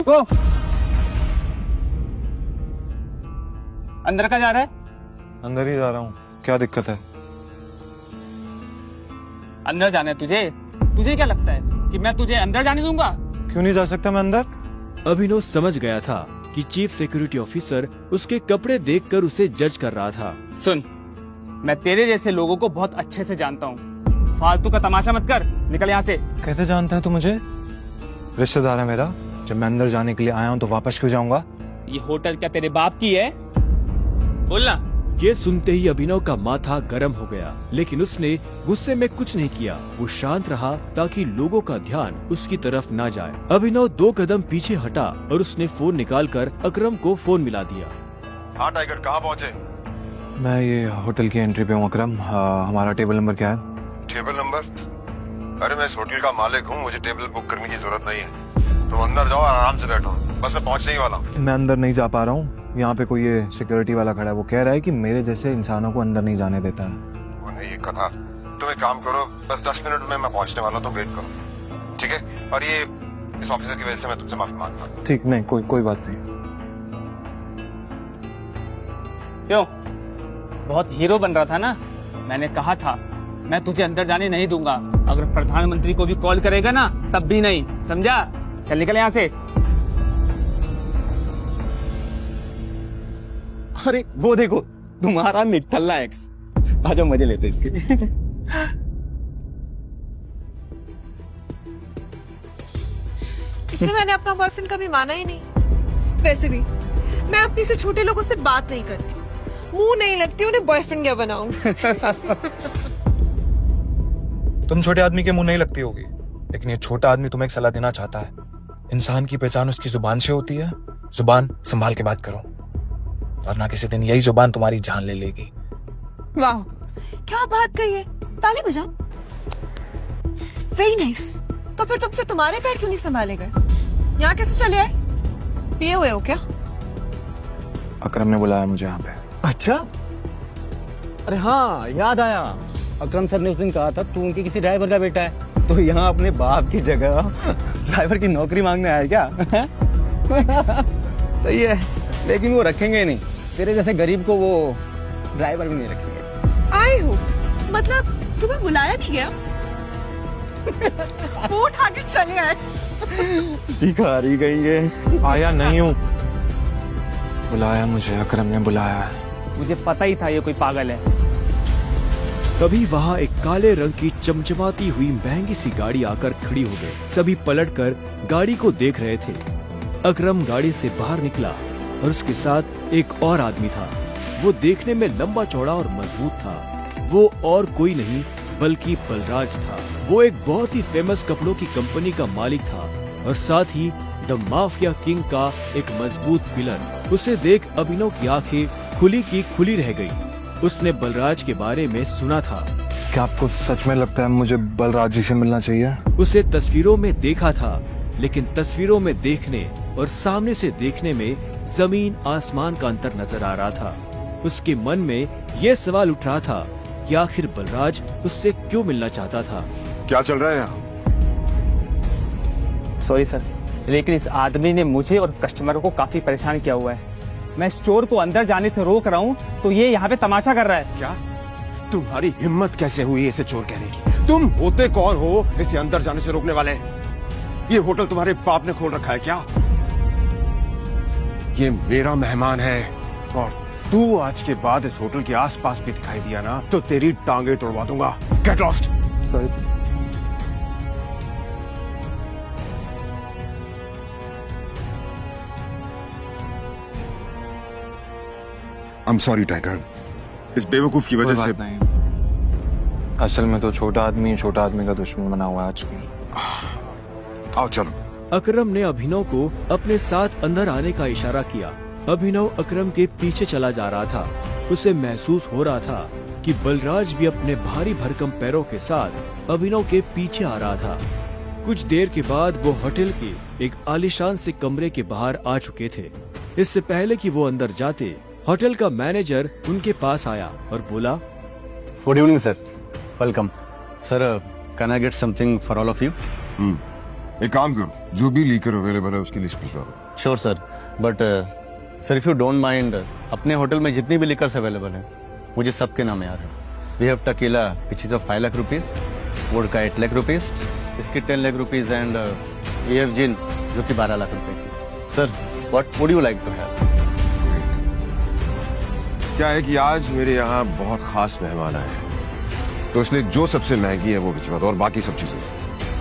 को अंदर का जा रहा है? अंदर ही जा रहा हूँ, क्या दिक्कत है? अंदर जाना है तुझे? तुझे क्या लगता है कि मैं तुझे अंदर जाने दूंगा? क्यों नहीं जा सकता मैं अंदर? अभिनव समझ गया था कि चीफ सिक्योरिटी ऑफिसर उसके कपड़े देखकर उसे जज कर रहा था। सुन, मैं तेरे जैसे लोगों को बहुत अच्छे से जानता हूँ, फालतू का तमाशा मत कर, निकल यहाँ से। कैसे जानता है तू मुझे? रिश्तेदार है मेरा। जब मैं अंदर जाने के लिए आया हूँ तो वापस क्यों जाऊंगा? ये होटल क्या तेरे बाप की है? बोलना। ये सुनते ही अभिनव का माथा गर्म हो गया, लेकिन उसने गुस्से में कुछ नहीं किया। वो शांत रहा ताकि लोगों का ध्यान उसकी तरफ ना जाए। अभिनव 2 कदम पीछे हटा और उसने फोन निकालकर अकरम को फोन मिला दिया। हाँ टाइगर, कहाँ पहुँचे? मैं ये होटल की एंट्री पे हूँ अकरम। हमारा टेबल नंबर क्या है? Table number? अरे मैं इस होटल का मालिक हूँ, मुझे टेबल बुक करने की जरूरत नहीं है। तुम अंदर जाओ, आराम से बैठो, बस मैं पहुँचने ही वाला हूँ। मैं अंदर नहीं जा पा रहा हूँ। यहाँ पे कोई ये सिक्योरिटी वाला खड़ा है, वो कह रहा है कि मेरे जैसे इंसानों को अंदर नहीं जाने देता है। वो नहीं, ये कथा। तुम एक काम करो, बस 10 मिनट में मैं पहुँचने वाला, तो वेट करो, ठीक है? और ये इस ऑफिसर की वजह से मैं तुमसे माफी मांगता हूँ। ठीक, नहीं कोई बात नहीं। क्यों, बहुत हीरो बन रहा था ना? मैंने कहा था मैं तुझे अंदर जाने नहीं दूंगा। अगर प्रधानमंत्री को भी कॉल करेगा ना तब भी नहीं, समझा? चल निकल यहाँ से। अरे वो देखो, तुम्हारा निठल्ला एक्स। आजा मजे लेते इसके। इससे मैंने अपना बॉयफ्रेंड कभी माना ही नहीं। वैसे भी मैं अपनी से छोटे लोगों से बात नहीं करती, मुंह नहीं लगती, उन्हें बॉयफ्रेंड क्या बनाऊं? तुम छोटे आदमी के मुंह नहीं लगती होगी, लेकिन ये छोटा आदमी तुम्हें एक सलाह देना चाहता है। इंसान की पहचान उसकी जुबान से होती है। जुबान संभाल के बात करो, वरना किसी दिन यही जुबान तुम्हारी जान ले लेगी। वाह, क्या बात कही है। ताली बजाओ। Very nice. तो फिर तुमसे तुम्हारे पैर क्यों नहीं संभाले गए? यहाँ कैसे चले आए? पिए हुए हो क्या? अकरम ने बुलाया मुझे यहाँ पे। अच्छा, अरे हाँ याद आया, अकरम सर ने उस दिन कहा था तू उनके किसी ड्राइवर का बेटा है, तो यहाँ अपने बाप की जगह ड्राइवर की नौकरी मांगने आया क्या? सही है, लेकिन वो रखेंगे नहीं, तेरे जैसे गरीब को वो ड्राइवर भी नहीं रखेंगे। आए हो मतलब तुम्हें बुलाया नहीं गया? वो उठा के चले आए। भिखारी गई। आया नहीं हूँ, बुलाया मुझे, अकरम ने बुलाया है। मुझे पता ही था ये कोई पागल है। तभी वहाँ एक काले रंग की चमचमाती हुई महंगी सी गाड़ी आकर खड़ी हो गई। सभी पलटकर गाड़ी को देख रहे थे। अकरम गाड़ी से बाहर निकला और उसके साथ एक और आदमी था। वो देखने में लंबा चौड़ा और मजबूत था। वो और कोई नहीं बल्कि बलराज था। वो एक बहुत ही फेमस कपड़ों की कंपनी का मालिक था और साथ ही द माफिया किंग का एक मजबूत पिलर। उसे देख अभिनव की आंखें खुली की खुली रह गई। उसने बलराज के बारे में सुना था। क्या आपको सच में लगता है मुझे बलराज जी से मिलना चाहिए? उसे तस्वीरों में देखा था, लेकिन तस्वीरों में देखने और सामने से देखने में जमीन आसमान का अंतर नजर आ रहा था। उसके मन में ये सवाल उठ रहा था कि आखिर बलराज उससे क्यों मिलना चाहता था। क्या चल रहा है यहाँ? सॉरी सर, लेकिन इस आदमी ने मुझे और कस्टमरों को काफी परेशान किया हुआ है। मैं इस चोर को अंदर जाने से रोक रहा हूँ तो ये यहाँ पे तमाशा कर रहा है। क्या तुम्हारी हिम्मत कैसे हुई इसे चोर कहने की? तुम होते कौन हो इसे अंदर जाने से रोकने वाले? ये होटल तुम्हारे बाप ने खोल रखा है क्या? ये मेरा मेहमान है और तू आज के बाद इस होटल के आसपास भी दिखाई दिया ना तो तेरी टांगे तोड़वा दूंगा। Get lost. Sorry sir. I'm sorry tiger, इस बेवकूफ की वजह से। नहीं, असल में तो छोटा आदमी का दुश्मन बना हुआ है आजकल। आओ चलो। अकरम ने अभिनव को अपने साथ अंदर आने का इशारा किया। अभिनव अकरम के पीछे चला जा रहा था। उसे महसूस हो रहा था कि बलराज भी अपने भारी भरकम पैरों के साथ अभिनव के पीछे आ रहा था। कुछ देर के बाद वो होटल के एक आलीशान से कमरे के बाहर आ चुके थे। इससे पहले कि वो अंदर जाते, होटल का मैनेजर उनके पास आया और बोला, good evening sir, welcome sir, can I get something for all of you? एक काम करो, जो भी लीकर अवेलेबल है उसकी लिस्ट भिजवा दो। Sure sir, but sir if you don't mind, अपने होटल में जितनी भी लिकर्स अवेलेबल हैं मुझे सबके नाम याद है। We have tequila which is of 5 lakh rupees, vodka 8 lakh rupees, इसकी 10 lakh rupees and we have gin जो कि 12 लाख रुपए की। Sir what would you like to have? क्या है कि आज मेरे यहाँ बहुत खास मेहमान आए हैं, तो इसलिए जो सबसे महंगी है वो भिजवा दो और बाकी सब चीजें।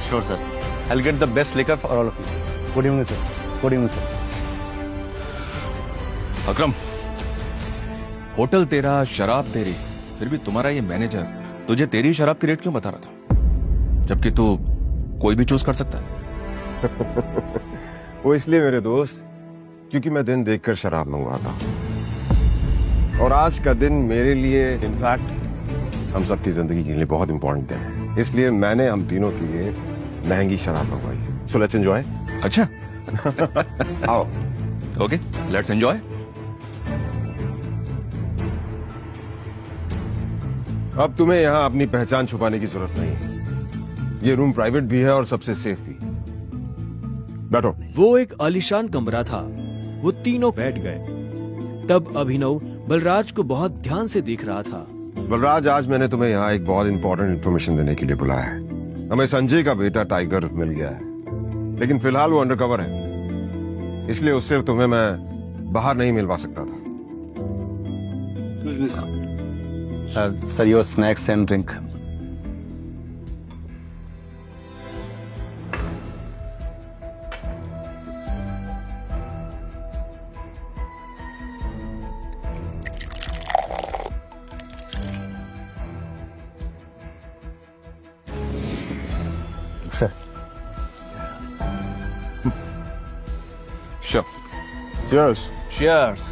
Sure sir, I will get the best liquor for all of you. Good evening sir. Good evening sir. Akram, hotel तेरा, शराब तेरी, फिर भी तुम्हारा ये मैनेजर तुझे तेरी शराब की रेट क्यों बता रहा था, जबकि तू कोई भी चूज कर सकता है? वो इसलिए मेरे दोस्त, क्योंकि मैं दिन देखकर शराब मंगवाता हूँ, और आज का दिन मेरे लिए, इनफैक्ट हम सबकी जिंदगी के लिए बहुत इंपॉर्टेंट दिन है, इसलिए मैंने हम तीनों के लिए महंगी शराब मंगवाई है। So let's enjoy. अच्छा आओ। Okay, let's enjoy. अब तुम्हें यहाँ अपनी पहचान छुपाने की जरूरत नहीं है। ये रूम प्राइवेट भी है और सबसे सेफ भी। बैठो। वो एक आलीशान कमरा था। वो तीनों बैठ गए। तब अभिनव बलराज को बहुत ध्यान से देख रहा था। बलराज, आज मैंने तुम्हें यहाँ एक बहुत इंपॉर्टेंट इन्फॉर्मेशन देने के लिए बुलाया है। हमें संजय का बेटा टाइगर मिल गया है, लेकिन फिलहाल वो अंडरकवर है, इसलिए उससे तुम्हें मैं बाहर नहीं मिलवा सकता था। Sir your snacks and drink. Sir Sure. Cheers. Cheers.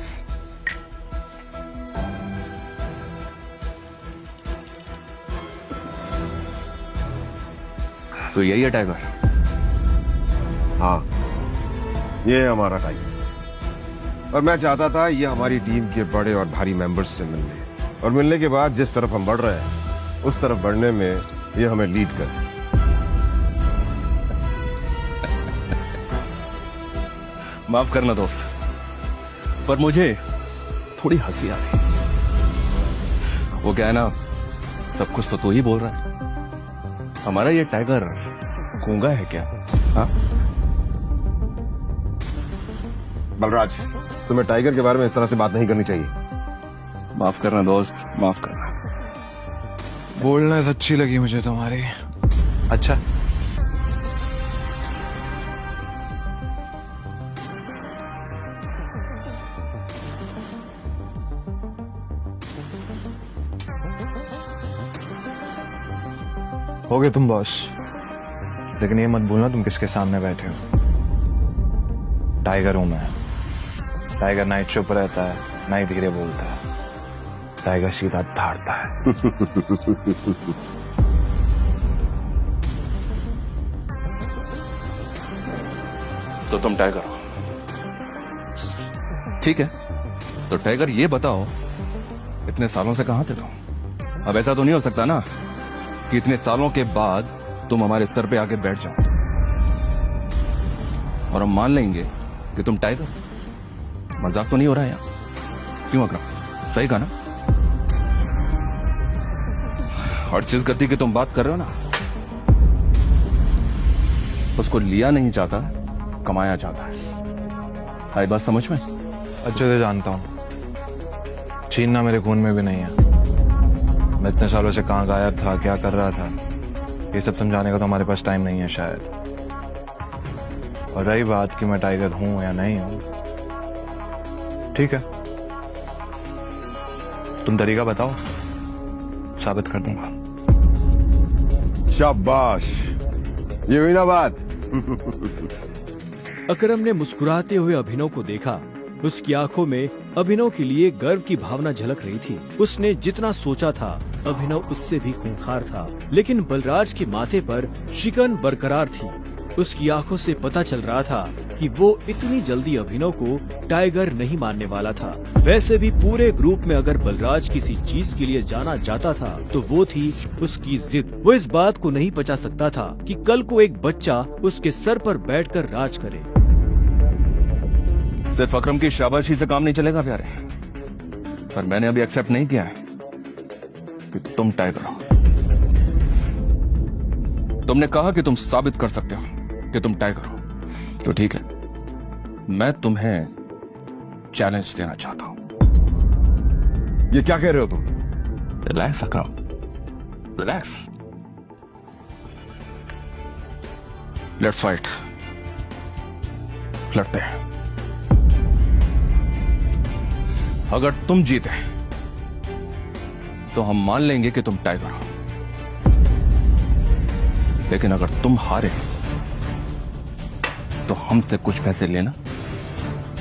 तो यही है टाइगर? हाँ, ये है हमारा टाइगर, और मैं चाहता था ये हमारी टीम के बड़े और भारी मेंबर्स से मिलने, और मिलने के बाद जिस तरफ हम बढ़ रहे हैं उस तरफ बढ़ने में ये हमें लीड करे। माफ करना दोस्त, पर मुझे थोड़ी हंसी आ रही। वो क्या है ना, सब कुछ तो तू ही बोल रहा है। हमारा ये टाइगर गूंगा है क्या? हाँ? बलराज, तुम्हें टाइगर के बारे में इस तरह से बात नहीं करनी चाहिए। माफ करना दोस्त, माफ करना। बोलनेस अच्छी लगी मुझे तुम्हारी। अच्छा, हो गए तुम बॉस, लेकिन ये मत भूलना तुम किसके सामने बैठे हो। टाइगर हूं मैं। टाइगर ना ही चुप रहता है, ना ही धीरे बोलता है। टाइगर सीधा धाड़ता है। तो तुम टाइगर हो, ठीक है? तो टाइगर ये बताओ, इतने सालों से कहां थे तुम? अब ऐसा तो नहीं हो सकता ना कि इतने सालों के बाद तुम हमारे सर पे आके बैठ जाओ और हम मान लेंगे कि तुम टाइगर। मजाक तो नहीं हो रहा है यार? क्यों अकरम, सही कहा ना? और जिस गद्दी की तुम बात कर रहे हो ना, उसको लिया नहीं जाता, कमाया जाता है। आई बात समझ में? अच्छे से जानता हूं, छीनना मेरे खून में भी नहीं है। मैं इतने सालों से कहां गायब था, क्या कर रहा था, ये सब समझाने का तो हमारे पास टाइम नहीं है शायद। और रही बात कि मैं टाइगर हूं या नहीं हूं, ठीक है, तुम तरीका बताओ, साबित कर दूंगा। शाबाश, ये हुई ना बात। अकरम ने मुस्कुराते हुए अभिनव को देखा। उसकी आंखों में अभिनव के लिए गर्व की भावना झलक रही थी। उसने जितना सोचा था, अभिनव उससे भी खूंखार था, लेकिन बलराज के माथे पर शिकन बरकरार थी। उसकी आंखों से पता चल रहा था कि वो इतनी जल्दी अभिनव को टाइगर नहीं मानने वाला था। वैसे भी पूरे ग्रुप में अगर बलराज किसी चीज के लिए जाना जाता था तो वो थी उसकी जिद। वो इस बात को नहीं पचा सकता था कि कल को एक बच्चा उसके सर पर बैठकर राज करे। सिर्फ अकरम की शाबाशी से काम नहीं चलेगा प्यारे, पर मैंने अभी एक्सेप्ट नहीं किया है कि तुम टाइगर हो। तुमने कहा कि तुम साबित कर सकते हो कि तुम टाइगर हो, तो ठीक है, मैं तुम्हें चैलेंज देना चाहता हूं। ये क्या कह रहे हो तुम? Relax Akram, relax. Let's fight, लड़ते हैं। अगर तुम जीते तो हम मान लेंगे कि तुम टाइगर हो, लेकिन अगर तुम हारे तो हमसे कुछ पैसे लेना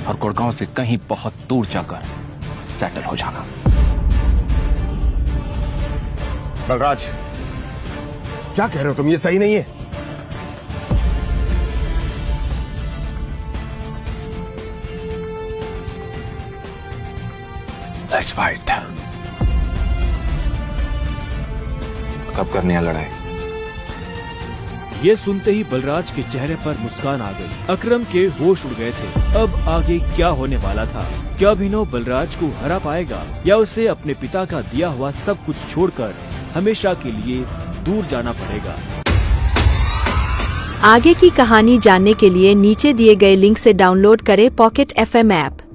और गुड़गांव से कहीं बहुत दूर जाकर सेटल हो जाना। बलराज, क्या कह रहे हो तुम? ये सही नहीं है। Let's fight. कब करनी है लड़ाई? ये सुनते ही बलराज के चेहरे पर मुस्कान आ गई। अकरम के होश उड़ गए थे। अब आगे क्या होने वाला था? क्या अभिनव बलराज को हरा पाएगा या उसे अपने पिता का दिया हुआ सब कुछ छोड़कर हमेशा के लिए दूर जाना पड़ेगा? आगे की कहानी जानने के लिए नीचे दिए गए लिंक से डाउनलोड करें पॉकेट FM ऐप।